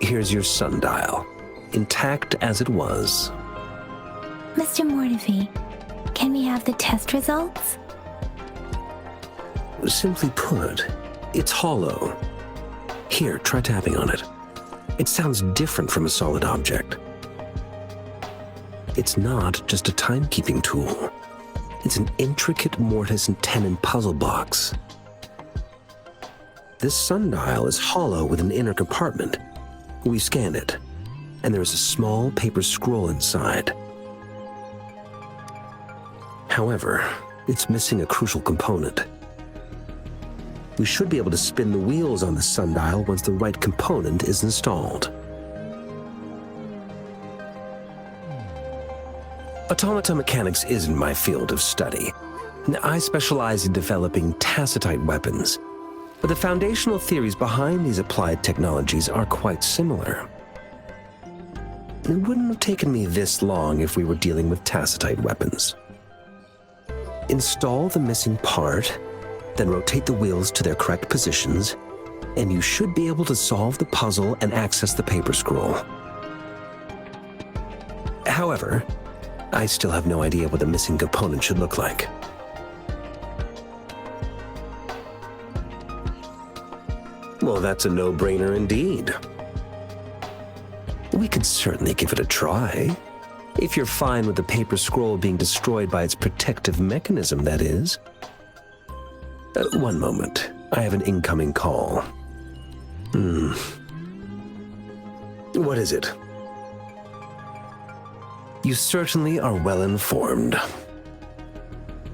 Here's your sundial, intact as it was. Mr. Mortefi, can we have the test results? Simply put, it's hollow. Here, try tapping on it. It sounds different from a solid object. It's not just a timekeeping tool. It's an intricate mortise and tenon puzzle box. This sundial is hollow with an inner compartment. We scanned it, and there is a small paper scroll inside. However, it's missing a crucial component. We should be able to spin the wheels on the sundial once the right component is installed. Automata mechanics isn't my field of study. I specialize in developing tacitite weapons, but the foundational theories behind these applied technologies are quite similar. It wouldn't have taken me this long if we were dealing with tacitite weapons. Install the missing part, then rotate the wheels to their correct positions, and you should be able to solve the puzzle and access the paper scroll. However, I still have no idea what the missing component should look like. Well, that's a no-brainer indeed. We could certainly give it a try. If you're fine with the paper scroll being destroyed by its protective mechanism, that is. One moment. I have an incoming call. What is it? You certainly are well informed.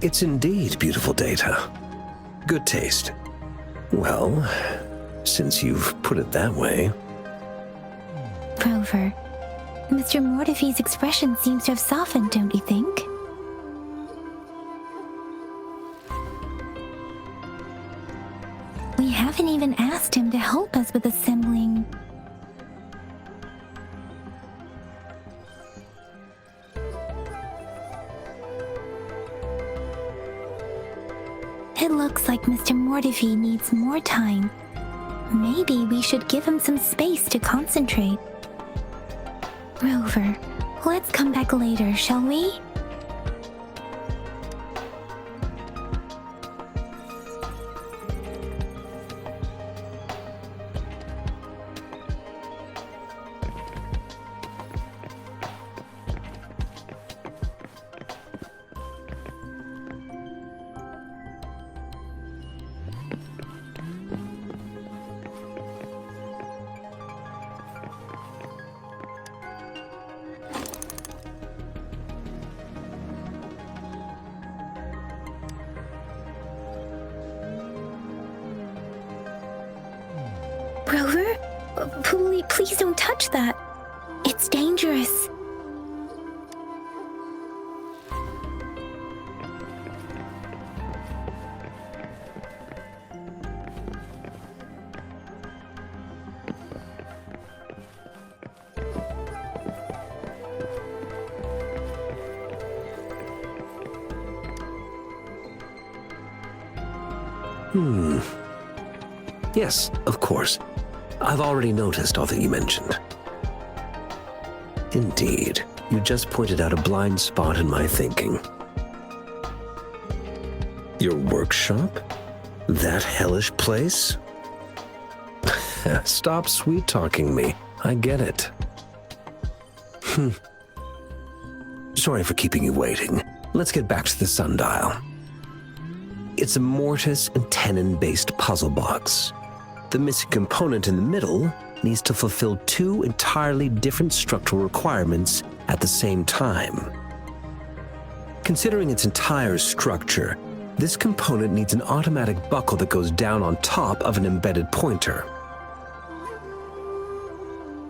It's indeed beautiful data. Good taste. Well, since you've put it that way. Rover, Mr. Mortefi's expression seems to have softened, don't you think? We haven't even asked him to help us with assembling. It looks like Mr. Mortefi needs more time. Maybe we should give him some space to concentrate. Rover, let's come back later, shall we? Rover? Please don't touch that. It's dangerous. Yes, of course. I've already noticed all that you mentioned. Indeed, you just pointed out a blind spot in my thinking. Your workshop? That hellish place? Stop sweet-talking me. I get it. Sorry for keeping you waiting. Let's get back to the sundial. It's a mortise and tenon-based puzzle box. The missing component in the middle needs to fulfill two entirely different structural requirements at the same time. Considering its entire structure, this component needs an automatic buckle that goes down on top of an embedded pointer.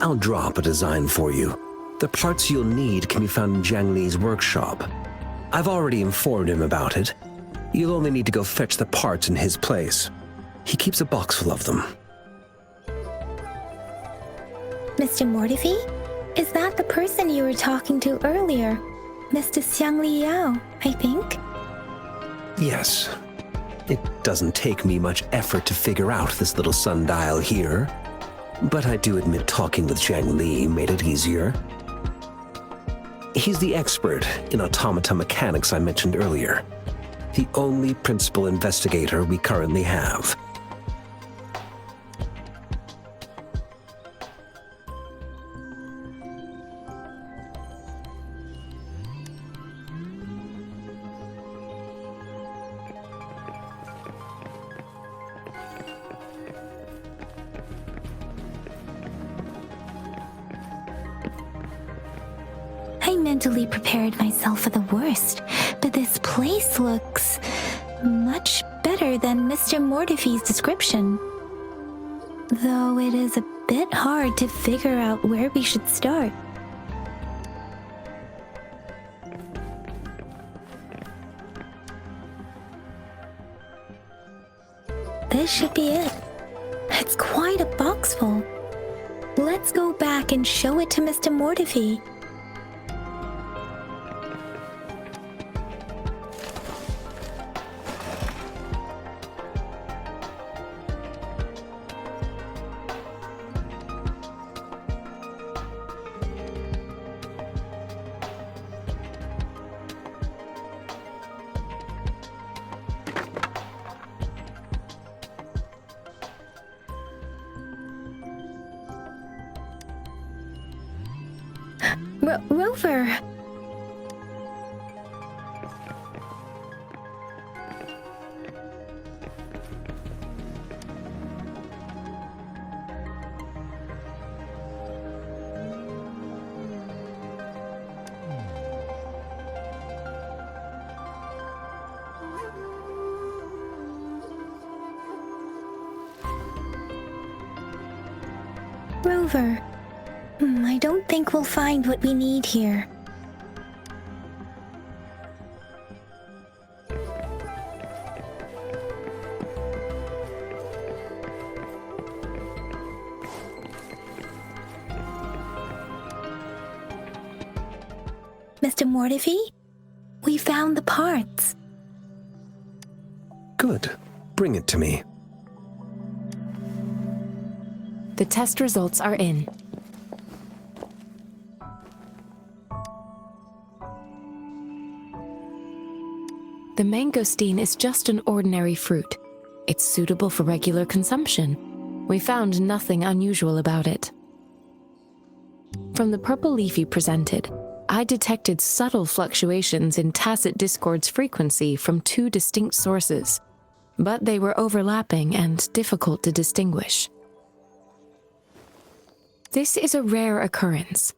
I'll drop a design for you. The parts you'll need can be found in Jiang Li's workshop. I've already informed him about it. You'll only need to go fetch the parts in his place. He keeps a box full of them. Mr. Mortefi? Is that the person you were talking to earlier? Mr. Xiang Liao, I think? Yes. It doesn't take me much effort to figure out this little sundial here. but I do admit talking with Zhang Li made it easier. He's the expert in automata mechanics I mentioned earlier, the only principal investigator we currently have. I mentally prepared myself for the worst, but this place looks much better than Mr. Mordefi's description. Though it is a bit hard to figure out where we should start. This should be it. It's quite a box full. Let's go back and show it to Mr. Mordefi. Rover! Rover, I don't think we'll find what we need here. Mr. Mordefi, we found the parts. Good. Bring it to me. The test results are in. The mangosteen is just an ordinary fruit. It's suitable for regular consumption. We found nothing unusual about it. From the purple leaf you presented, I detected subtle fluctuations in tacit discord's frequency from two distinct sources, but they were overlapping and difficult to distinguish. This is a rare occurrence.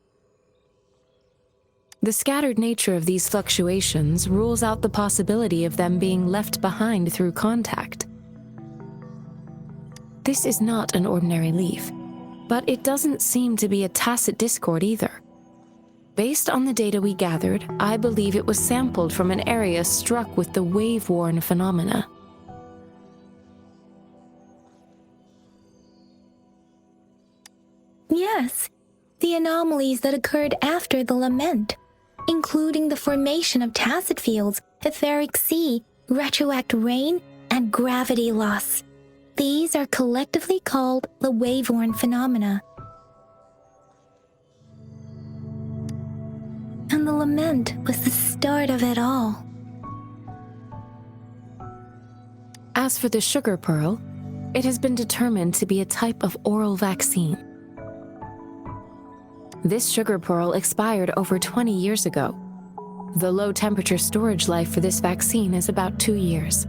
The scattered nature of these fluctuations rules out the possibility of them being left behind through contact. This is not an ordinary leaf, but it doesn't seem to be a tacit discord either. Based on the data we gathered, I believe it was sampled from an area struck with the wave-worn phenomena. Yes, the anomalies that occurred after the lament, including the formation of tacit fields, etheric sea, retroact rain, and gravity loss. These are collectively called the wave-worn phenomena. And the lament was the start of it all. As for the sugar pearl, it has been determined to be a type of oral vaccine. This sugar pearl expired over 20 years ago. The low-temperature storage life for this vaccine is about 2 years.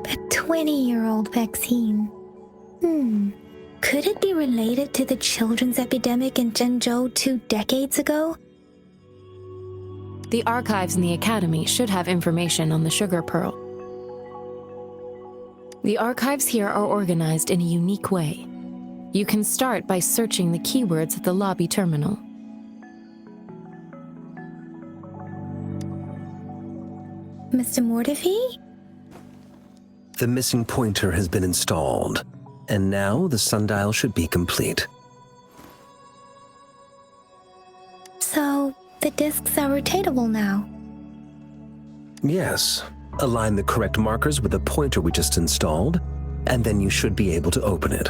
A 20-year-old vaccine. Could it be related to the children's epidemic in Zhengzhou 2 decades ago? The archives in the Academy should have information on the sugar pearl. The archives here are organized in a unique way. You can start by searching the keywords at the lobby terminal. Mr. Mordefi? The missing pointer has been installed, and now the sundial should be complete. So, the discs are rotatable now. Yes. Align the correct markers with the pointer we just installed, and then you should be able to open it.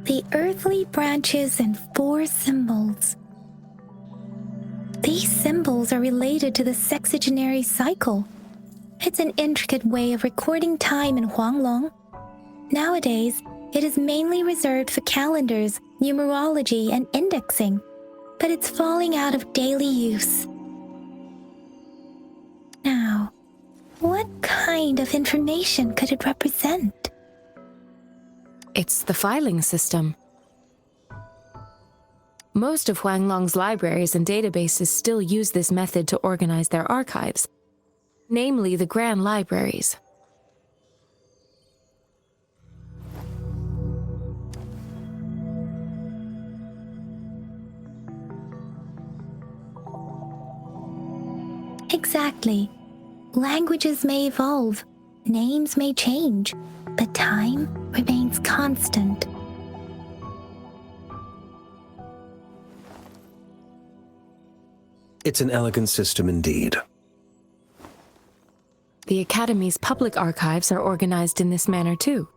The earthly branches and 4 symbols. These symbols are related to the sexagenary cycle. It's an intricate way of recording time in Huanglong. Nowadays, it is mainly reserved for calendars, numerology, and indexing, but it's falling out of daily use. Now, what kind of information could it represent? It's the filing system. Most of Huanglong's libraries and databases still use this method to organize their archives, namely the Grand Libraries. Exactly. Languages may evolve, names may change, but time remains constant. It's an elegant system indeed. The Academy's public archives are organized in this manner too.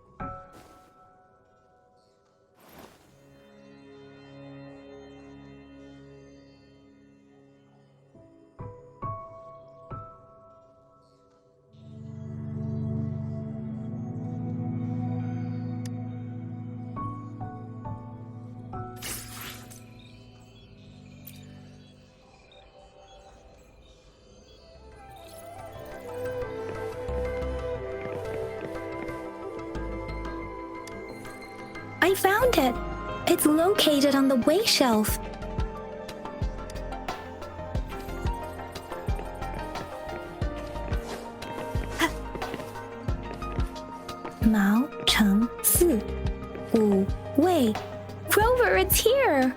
I found it! It's located on the way shelf. Mao Cheng Si, Wu Wei. Rover, it's here!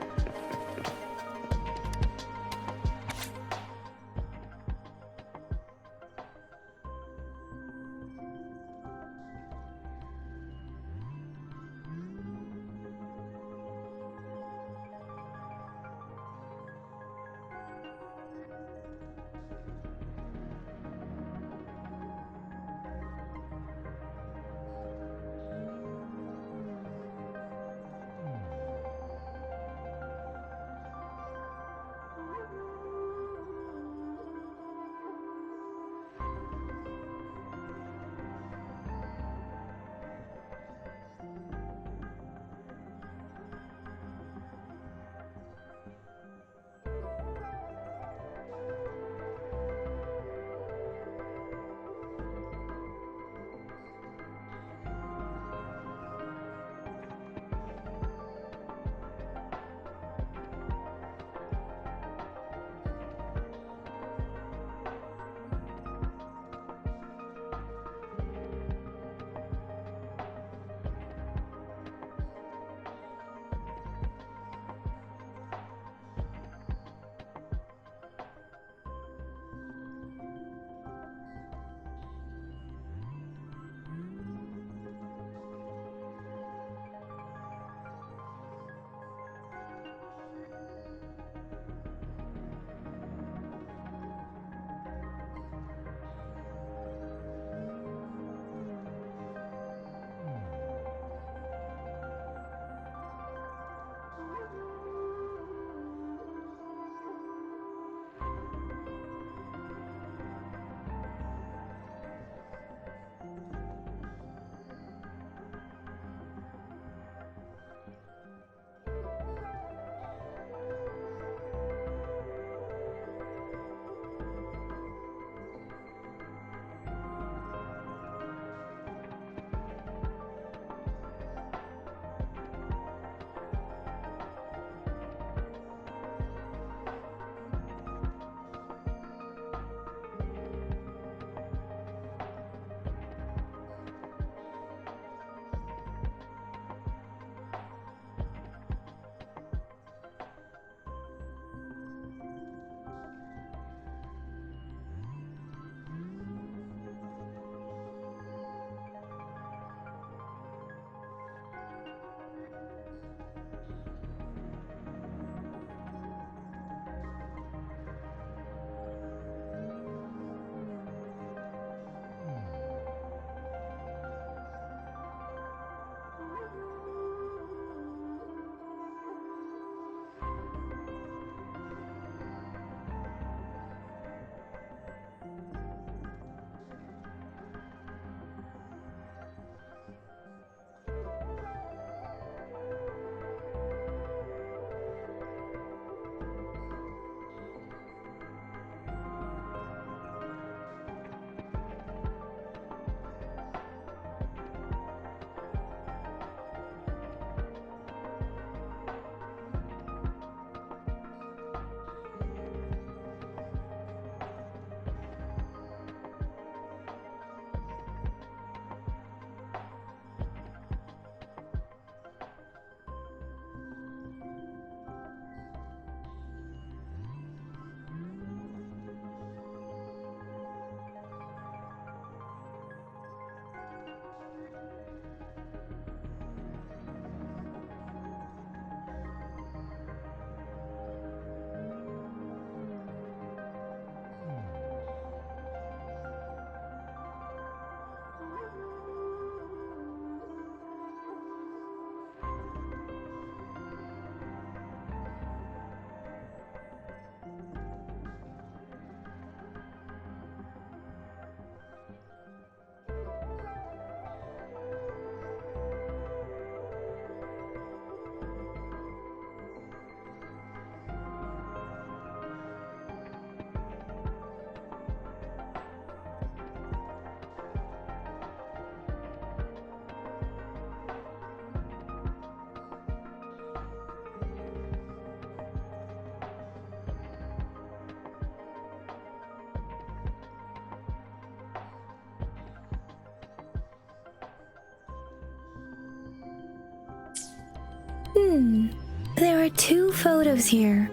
There are 2 photos here.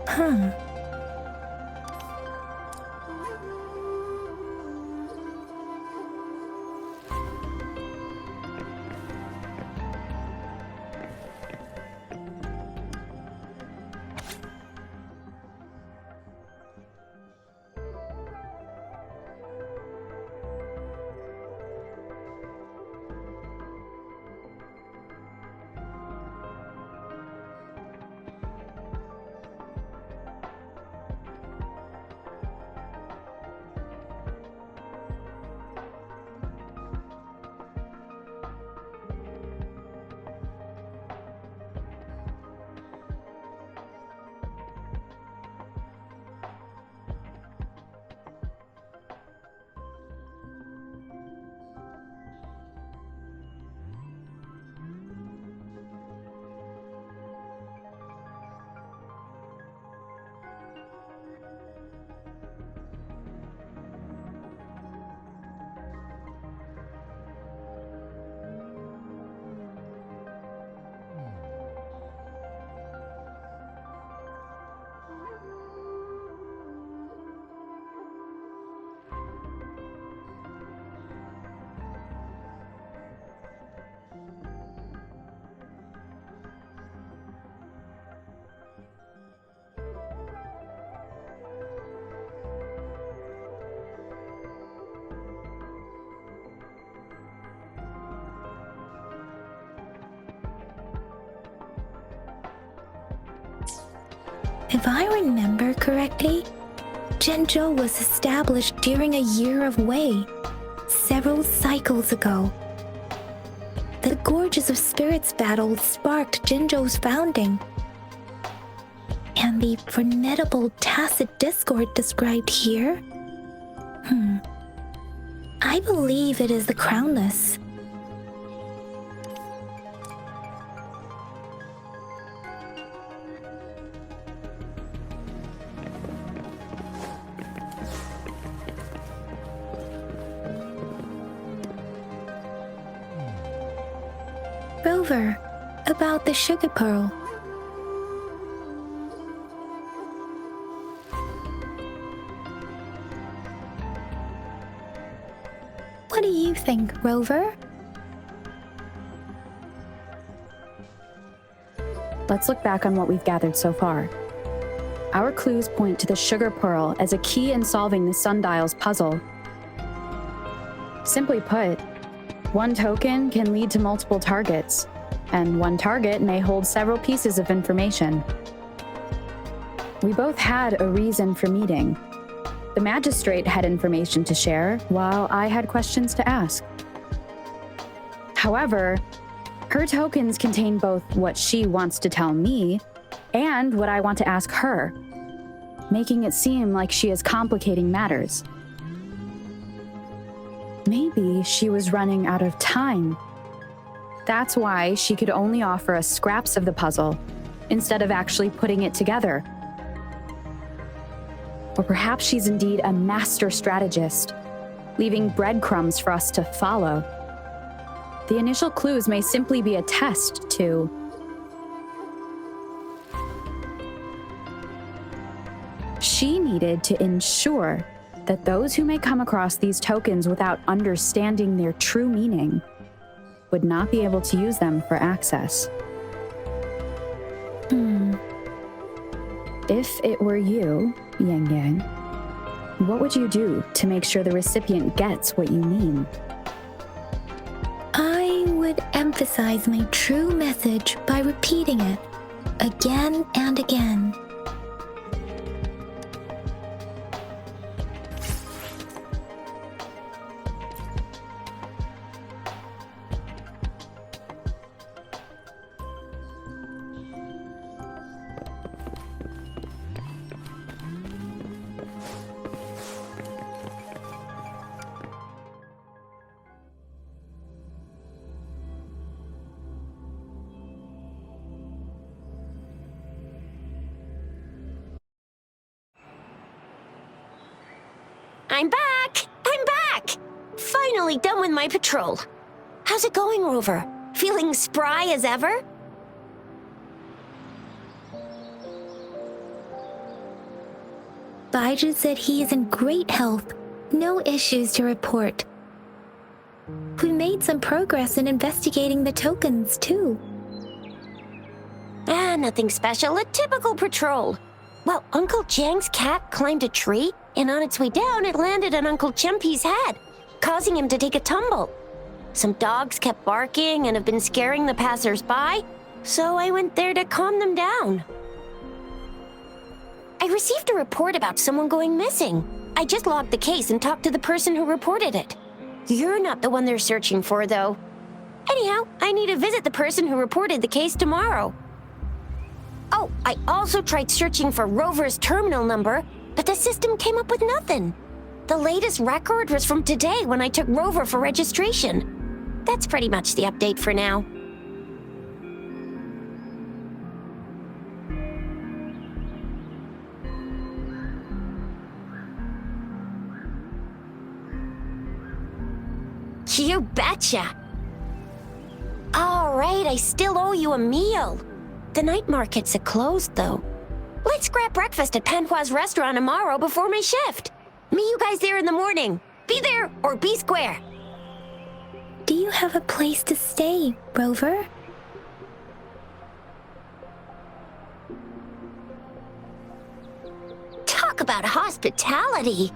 Huh. If I remember correctly, Zhenzhou was established during a year of Wei, several cycles ago. The Gorges of Spirits battle sparked Zhenzhou's founding. And the formidable tacit discord described here? I believe it is the Crownless. Rover, about the sugar pearl. What do you think, Rover? Let's look back on what we've gathered so far. Our clues point to the sugar pearl as a key in solving the sundial's puzzle. Simply put, one token can lead to multiple targets, and one target may hold several pieces of information. We both had a reason for meeting. The magistrate had information to share, while I had questions to ask. However, her tokens contain both what she wants to tell me and what I want to ask her, making it seem like she is complicating matters. Maybe she was running out of time. That's why she could only offer us scraps of the puzzle, instead of actually putting it together. Or perhaps she's indeed a master strategist, leaving breadcrumbs for us to follow. The initial clues may simply be a test to... She needed to ensure that those who may come across these tokens without understanding their true meaning would not be able to use them for access. If it were you, Yang Yang, what would you do to make sure the recipient gets what you mean? I would emphasize my true message by repeating it again and again. I'm back! I'm back! Finally done with my patrol. How's it going, Rover? Feeling spry as ever? Baiju said he is in great health. No issues to report. We made some progress in investigating the tokens, too. Nothing special. A typical patrol. Well, Uncle Jang's cat climbed a tree, and on its way down, it landed on Uncle Chempi's head, causing him to take a tumble. Some dogs kept barking and have been scaring the passers-by, so I went there to calm them down. I received a report about someone going missing. I just logged the case and talked to the person who reported it. You're not the one they're searching for, though. Anyhow, I need to visit the person who reported the case tomorrow. Oh, I also tried searching for Rover's terminal number, but the system came up with nothing. The latest record was from today when I took Rover for registration. That's pretty much the update for now. You betcha! All right, I still owe you a meal. The night markets are closed, though. Let's grab breakfast at Panhua's restaurant tomorrow before my shift. Meet you guys there in the morning. Be there or be square. Do you have a place to stay, Rover? Talk about hospitality.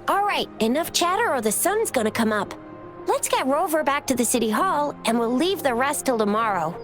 All right, enough chatter or the sun's gonna come up. Let's get Rover back to the city hall and we'll leave the rest till tomorrow.